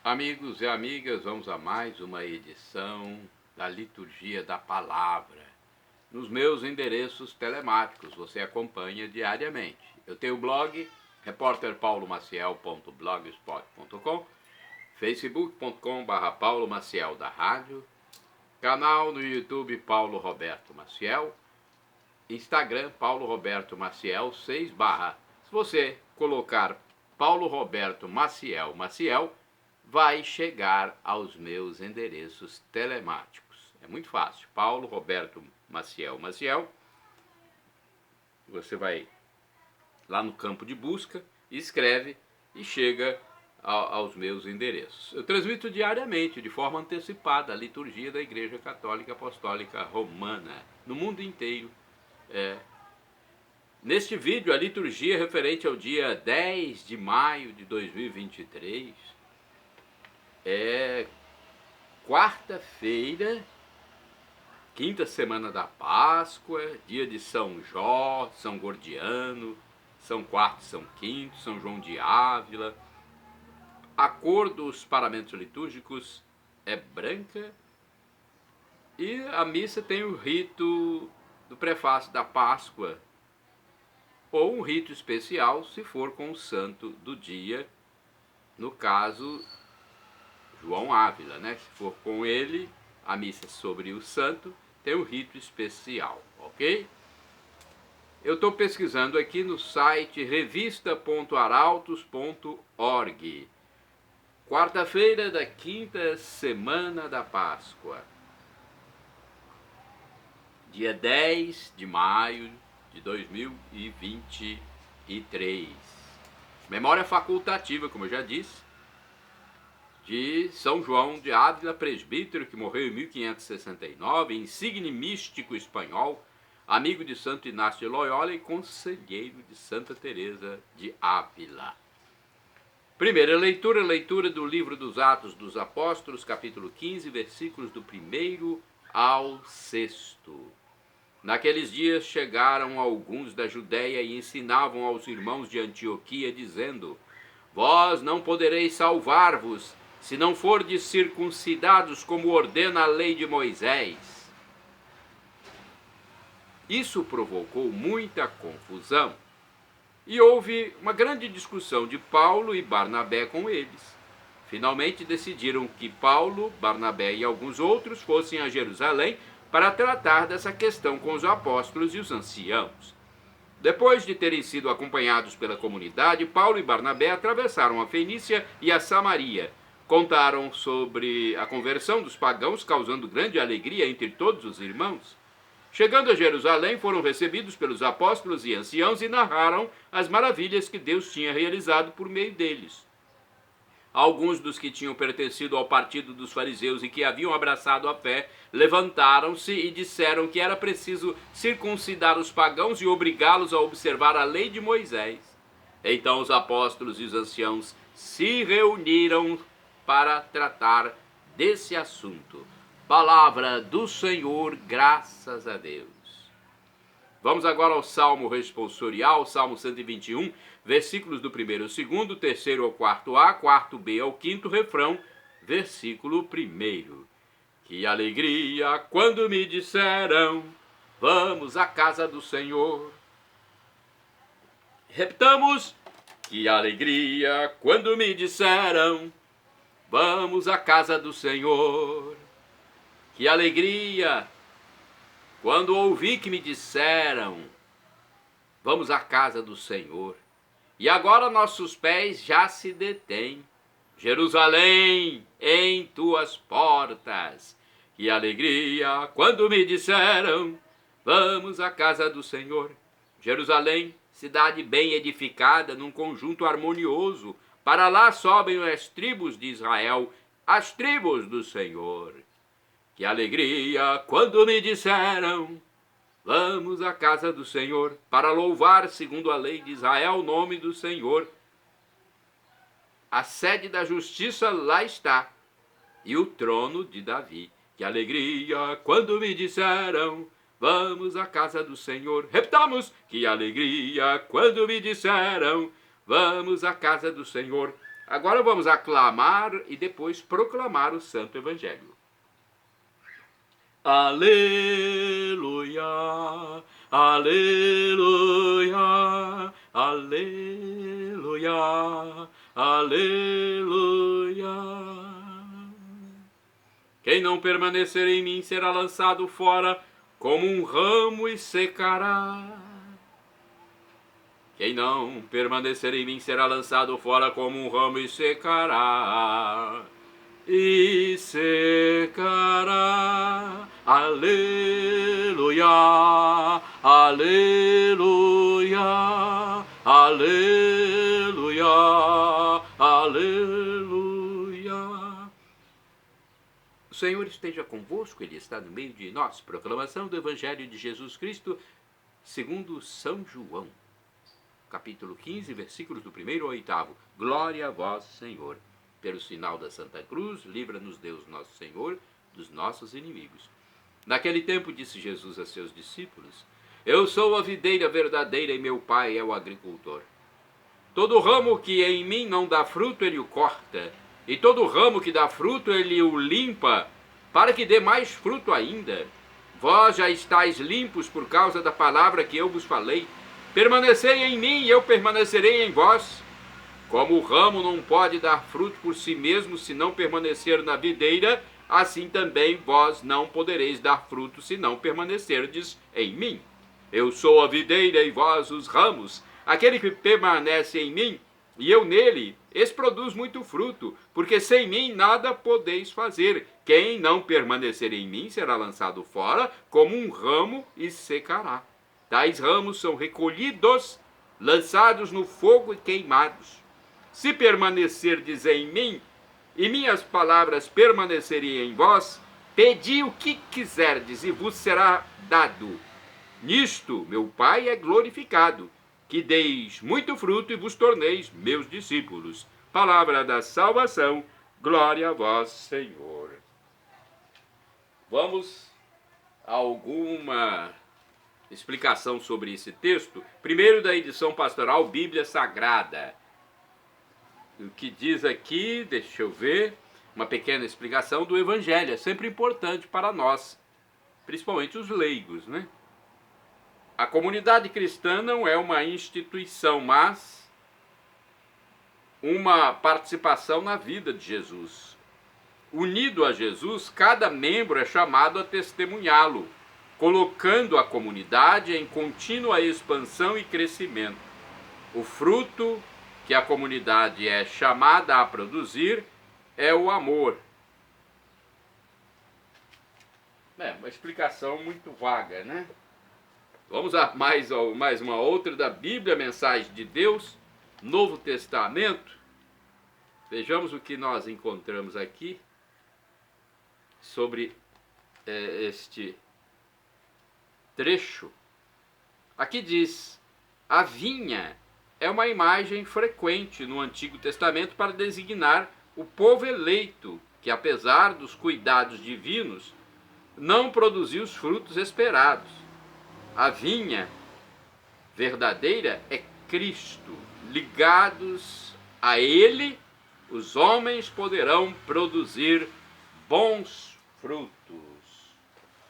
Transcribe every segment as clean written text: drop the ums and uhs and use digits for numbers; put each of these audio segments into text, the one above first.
Amigos e amigas, vamos a mais uma edição da Liturgia da Palavra. Nos meus endereços telemáticos, você acompanha diariamente. Eu tenho o blog repórterpaulomaciel.blogspot.com, facebook.com/Paulo Maciel da Rádio, canal no YouTube Paulo Roberto Maciel, Instagram Paulo Roberto Maciel 6 barra. Se você colocar Paulo Roberto Maciel vai chegar aos meus endereços telemáticos. É muito fácil. Paulo Roberto Maciel. Você vai lá no campo de busca, escreve e chega aos meus endereços. Eu transmito diariamente, de forma antecipada, a liturgia da Igreja Católica Apostólica Romana, no mundo inteiro. Neste vídeo, a liturgia referente ao dia 10 de maio de 2023 é quarta-feira, quinta semana da Páscoa, dia de São Jó, São Gordiano, São Quarto e São Quinto, São João de Ávila. A cor dos paramentos litúrgicos é branca e a missa tem o rito do prefácio da Páscoa, ou um rito especial se for com o santo do dia, no caso João Ávila, né? Se for com ele, a missa sobre o santo tem um rito especial, ok? Eu estou pesquisando aqui no site revista.arautos.org. Quarta-feira da quinta semana da Páscoa. Dia 10 de maio de 2023. Memória facultativa, como eu já disse, de São João de Ávila, presbítero, que morreu em 1569, insigne místico espanhol, amigo de Santo Inácio de Loyola e conselheiro de Santa Teresa de Ávila. Primeira leitura, leitura do livro dos Atos dos Apóstolos, capítulo 15, versículos do 1º ao 6º. Naqueles dias chegaram alguns da Judéia e ensinavam aos irmãos de Antioquia, dizendo: Vós não podereis salvar-vos, se não fordes circuncidados como ordena a lei de Moisés. Isso provocou muita confusão e houve uma grande discussão de Paulo e Barnabé com eles. Finalmente decidiram que Paulo, Barnabé e alguns outros fossem a Jerusalém para tratar dessa questão com os apóstolos e os anciãos. Depois de terem sido acompanhados pela comunidade, Paulo e Barnabé atravessaram a Fenícia e a Samaria. Contaram sobre a conversão dos pagãos, causando grande alegria entre todos os irmãos. Chegando a Jerusalém, foram recebidos pelos apóstolos e anciãos e narraram as maravilhas que Deus tinha realizado por meio deles. Alguns dos que tinham pertencido ao partido dos fariseus e que haviam abraçado a fé, levantaram-se e disseram que era preciso circuncidar os pagãos e obrigá-los a observar a lei de Moisés. Então os apóstolos e os anciãos se reuniram para tratar desse assunto. Palavra do Senhor, graças a Deus. Vamos agora ao Salmo responsorial, Salmo 121, versículos do 1º ao 2º, 3º ao 4a, 4b ao 5º, refrão, versículo 1. Que alegria quando me disseram, vamos à casa do Senhor. Repitamos, que alegria quando me disseram, vamos à casa do Senhor. Que alegria quando ouvi que me disseram, vamos à casa do Senhor. E agora nossos pés já se detêm. Jerusalém, em tuas portas. Que alegria quando me disseram, vamos à casa do Senhor. Jerusalém, cidade bem edificada num conjunto harmonioso. Para lá sobem as tribos de Israel, as tribos do Senhor. Que alegria quando me disseram, vamos à casa do Senhor, para louvar, segundo a lei de Israel, o nome do Senhor. A sede da justiça lá está, e o trono de Davi. Que alegria quando me disseram, vamos à casa do Senhor. Repitamos, que alegria quando me disseram, vamos à casa do Senhor. Agora vamos aclamar e depois proclamar o Santo Evangelho. Aleluia, aleluia, aleluia, aleluia. Quem não permanecer em mim será lançado fora como um ramo e secará. Quem não permanecer em mim será lançado fora como um ramo e secará. E secará. Aleluia, aleluia, aleluia, aleluia. O Senhor esteja convosco, Ele está no meio de nós. Proclamação do Evangelho de Jesus Cristo segundo São João. Capítulo 15, versículos do 1º ao 8º. Glória a vós, Senhor. Pelo sinal da Santa Cruz, livra-nos Deus nosso Senhor dos nossos inimigos. Naquele tempo disse Jesus a seus discípulos: Eu sou a videira verdadeira e meu Pai é o agricultor. Todo ramo que em mim não dá fruto, ele o corta, e todo ramo que dá fruto, ele o limpa, para que dê mais fruto ainda. Vós já estáis limpos por causa da palavra que eu vos falei. Permanecei em mim e eu permanecerei em vós. Como o ramo não pode dar fruto por si mesmo se não permanecer na videira, assim também vós não podereis dar fruto se não permanecerdes em mim. Eu sou a videira e vós os ramos. Aquele que permanece em mim e eu nele, esse produz muito fruto, porque sem mim nada podeis fazer. Quem não permanecer em mim será lançado fora como um ramo e secará. Tais ramos são recolhidos, lançados no fogo e queimados. Se permanecerdes em mim, e minhas palavras permanecerem em vós, pedi o que quiserdes, e vos será dado. Nisto meu Pai é glorificado, que deis muito fruto e vos torneis meus discípulos. Palavra da salvação, glória a vós, Senhor. Vamos a alguma explicação sobre esse texto, primeiro da edição pastoral Bíblia Sagrada. O que diz aqui, deixa eu ver, uma pequena explicação do Evangelho, é sempre importante para nós, principalmente os leigos, né? A comunidade cristã não é uma instituição, mas uma participação na vida de Jesus. Unido a Jesus, cada membro é chamado a testemunhá-lo, colocando a comunidade em contínua expansão e crescimento. O fruto que a comunidade é chamada a produzir é o amor. Uma explicação muito vaga, né? Vamos a mais uma outra da Bíblia, Mensagem de Deus, Novo Testamento. Vejamos o que nós encontramos aqui sobre este trecho. Aqui diz: a vinha é uma imagem frequente no Antigo Testamento para designar o povo eleito, que apesar dos cuidados divinos, não produziu os frutos esperados. A vinha verdadeira é Cristo. Ligados a Ele, os homens poderão produzir bons frutos.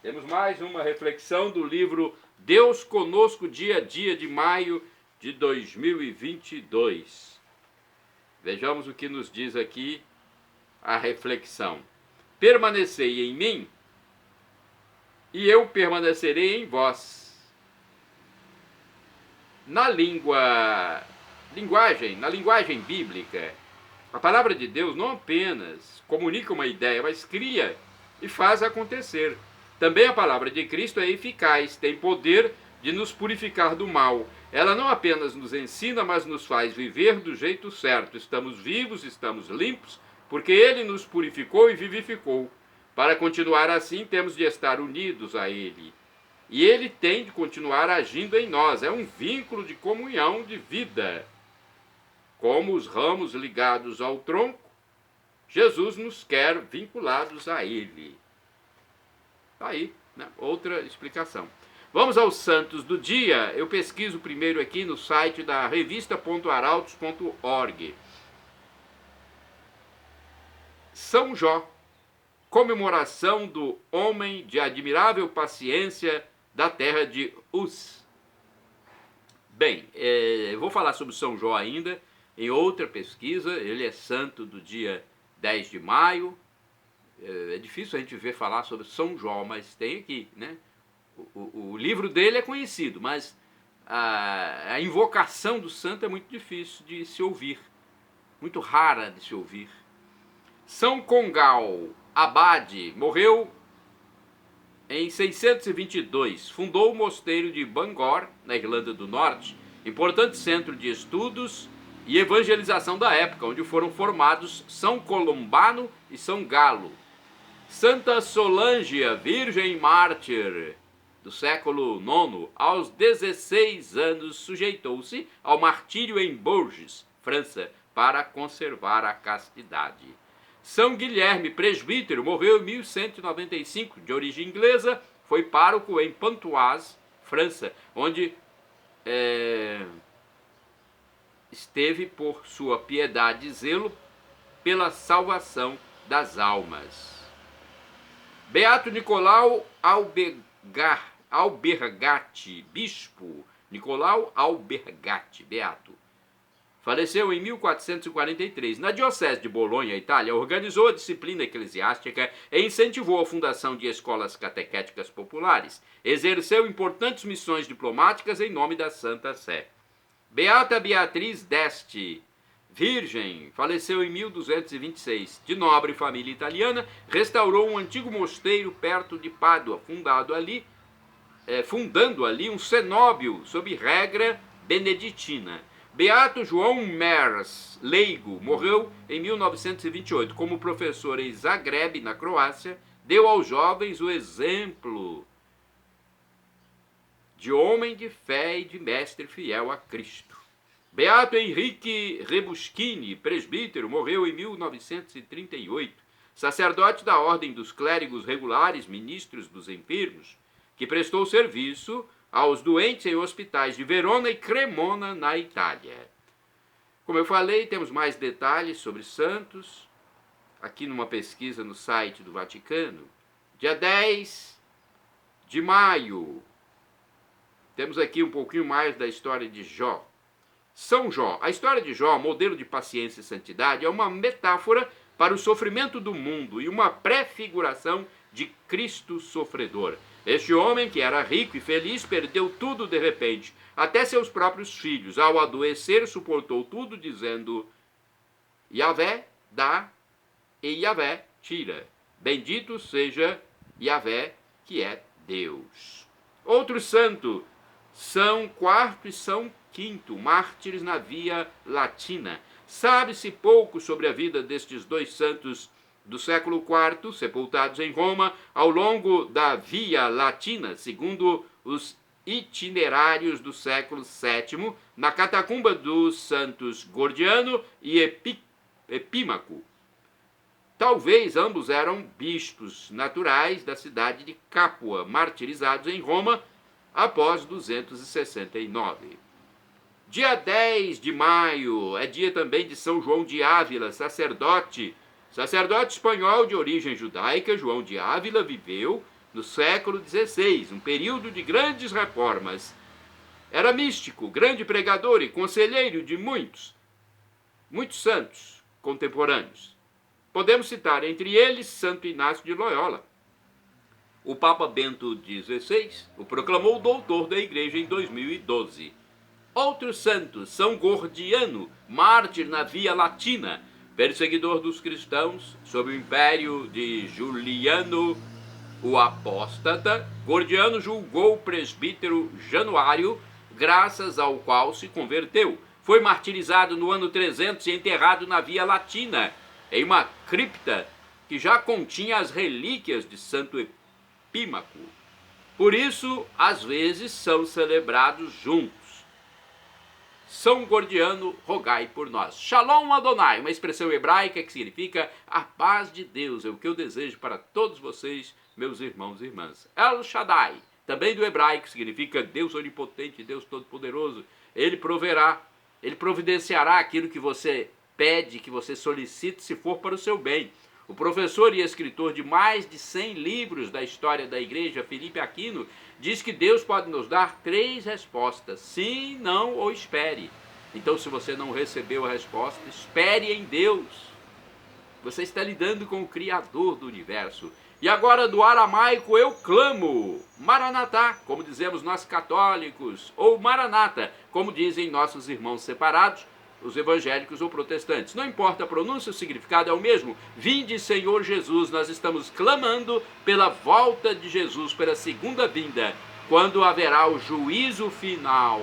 Temos mais uma reflexão do livro Deus Conosco Dia a Dia, de maio de 2022. Vejamos o que nos diz aqui a reflexão. Permanecei em mim e eu permanecerei em vós. Na linguagem bíblica, a palavra de Deus não apenas comunica uma ideia, mas cria e faz acontecer. Também a palavra de Cristo é eficaz, tem poder de nos purificar do mal. Ela não apenas nos ensina, mas nos faz viver do jeito certo. Estamos vivos, estamos limpos, porque Ele nos purificou e vivificou. Para continuar assim, temos de estar unidos a Ele. E Ele tem de continuar agindo em nós. É um vínculo de comunhão de vida. Como os ramos ligados ao tronco, Jesus nos quer vinculados a Ele. Está aí, né? Outra explicação. Vamos aos santos do dia. Eu pesquiso primeiro aqui no site da revista.arautos.org. São Jó, comemoração do homem de admirável paciência da terra de Uz. Bem, eu vou falar sobre São Jó ainda em outra pesquisa. Ele é santo do dia 10 de maio. É difícil a gente ver falar sobre São Jó, mas tem aqui, né? O livro dele é conhecido, mas a invocação do santo é muito difícil de se ouvir, muito rara de se ouvir. São Congal, abade, morreu em 622, fundou o mosteiro de Bangor, na Irlanda do Norte, importante centro de estudos e evangelização da época, onde foram formados São Colombano e São Galo. Santa Solângia, virgem mártir do século IX, aos 16 anos sujeitou-se ao martírio em Bourges, França, para conservar a castidade. São Guilherme, presbítero, morreu em 1195, de origem inglesa, foi pároco em Pontoise, França, onde esteve por sua piedade e zelo pela salvação das almas. Beato Nicolau Albergati, bispo Nicolau Albergati, beato. Faleceu em 1443. Na diocese de Bolonha, Itália, organizou a disciplina eclesiástica e incentivou a fundação de escolas catequéticas populares. Exerceu importantes missões diplomáticas em nome da Santa Sé. Beata Beatriz d'Este, virgem, faleceu em 1226. De nobre família italiana, restaurou um antigo mosteiro perto de Pádua, fundando ali um cenóbio sob regra beneditina. Beato João Mers, leigo, morreu em 1928. Como professor em Zagreb, na Croácia, deu aos jovens o exemplo de homem de fé e de mestre fiel a Cristo. Beato Henrique Rebuschini, presbítero, morreu em 1938. Sacerdote da Ordem dos Clérigos Regulares, ministros dos enfermos, que prestou serviço aos doentes em hospitais de Verona e Cremona, na Itália. Como eu falei, temos mais detalhes sobre santos, aqui numa pesquisa no site do Vaticano. Dia 10 de maio, temos aqui um pouquinho mais da história de Jó. São Jó. A história de Jó, modelo de paciência e santidade, é uma metáfora para o sofrimento do mundo e uma prefiguração de Cristo sofredor. Este homem, que era rico e feliz, perdeu tudo de repente, até seus próprios filhos. Ao adoecer, suportou tudo, dizendo: Yahvé dá e Yahvé tira. Bendito seja Yahvé, que é Deus. Outro santo, São Quarto e São Quinto, mártires na Via Latina. Sabe-se pouco sobre a vida destes dois santos do século IV, sepultados em Roma, ao longo da Via Latina, segundo os itinerários do século VII, na catacumba dos santos Gordiano e Epímaco. Talvez ambos eram bispos naturais da cidade de Capua, martirizados em Roma após 269. Dia 10 de maio é dia também de São João de Ávila, sacerdote espanhol de origem judaica. João de Ávila viveu no século XVI, um período de grandes reformas. Era místico, grande pregador e conselheiro de muitos santos contemporâneos. Podemos citar entre eles Santo Inácio de Loyola. O Papa Bento XVI o proclamou doutor da Igreja em 2012. Outros santos, São Gordiano, mártir na Via Latina, perseguidor dos cristãos sob o império de Juliano o Apóstata. Gordiano julgou o presbítero Januário, graças ao qual se converteu. Foi martirizado no ano 300 e enterrado na Via Latina, em uma cripta que já continha as relíquias de Santo Epímaco. Por isso, às vezes, são celebrados juntos. São Gordiano, rogai por nós. Shalom Adonai, uma expressão hebraica que significa a paz de Deus. É o que eu desejo para todos vocês, meus irmãos e irmãs. El Shaddai, também do hebraico, significa Deus onipotente, Deus todo-poderoso. Ele proverá, ele providenciará aquilo que você pede, que você solicita, se for para o seu bem. O professor e escritor de mais de 100 livros da história da igreja, Felipe Aquino, diz que Deus pode nos dar 3 respostas: sim, não ou espere. Então, se você não recebeu a resposta, espere em Deus. Você está lidando com o Criador do universo. E agora, do aramaico, eu clamo, Maranatá, como dizemos nós católicos, ou Maranata, como dizem nossos irmãos separados, os evangélicos ou protestantes. Não importa a pronúncia, o significado é o mesmo. Vinde, Senhor Jesus, nós estamos clamando pela volta de Jesus, pela segunda vinda, quando haverá o juízo final.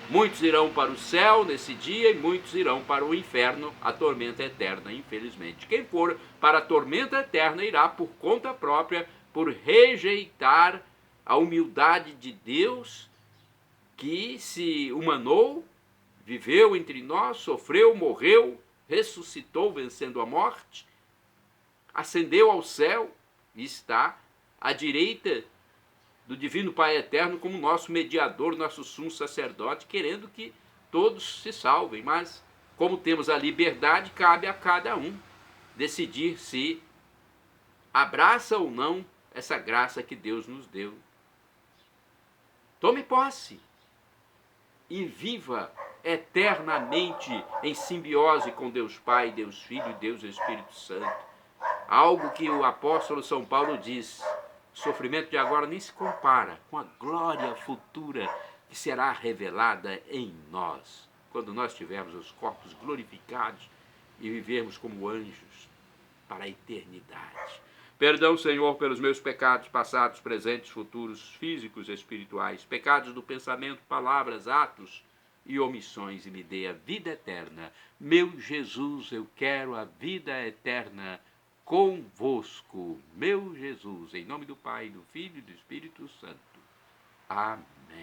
Muitos irão para o céu nesse dia e muitos irão para o inferno, a tormenta eterna, infelizmente. Quem for para a tormenta eterna irá por conta própria, por rejeitar a humildade de Deus, que se humanou, viveu entre nós, sofreu, morreu, ressuscitou vencendo a morte, ascendeu ao céu e está à direita do Divino Pai Eterno como nosso mediador, nosso sumo sacerdote, querendo que todos se salvem. Mas, como temos a liberdade, cabe a cada um decidir se abraça ou não essa graça que Deus nos deu. Tome posse e viva eternamente em simbiose com Deus Pai, Deus Filho e Deus Espírito Santo. Algo que o apóstolo São Paulo diz: o sofrimento de agora nem se compara com a glória futura que será revelada em nós, quando nós tivermos os corpos glorificados e vivermos como anjos para a eternidade. Perdão, Senhor, pelos meus pecados passados, presentes, futuros, físicos e espirituais, pecados do pensamento, palavras, atos e omissões, e me dê a vida eterna. Meu Jesus, eu quero a vida eterna convosco, meu Jesus, em nome do Pai, do Filho e do Espírito Santo. Amém.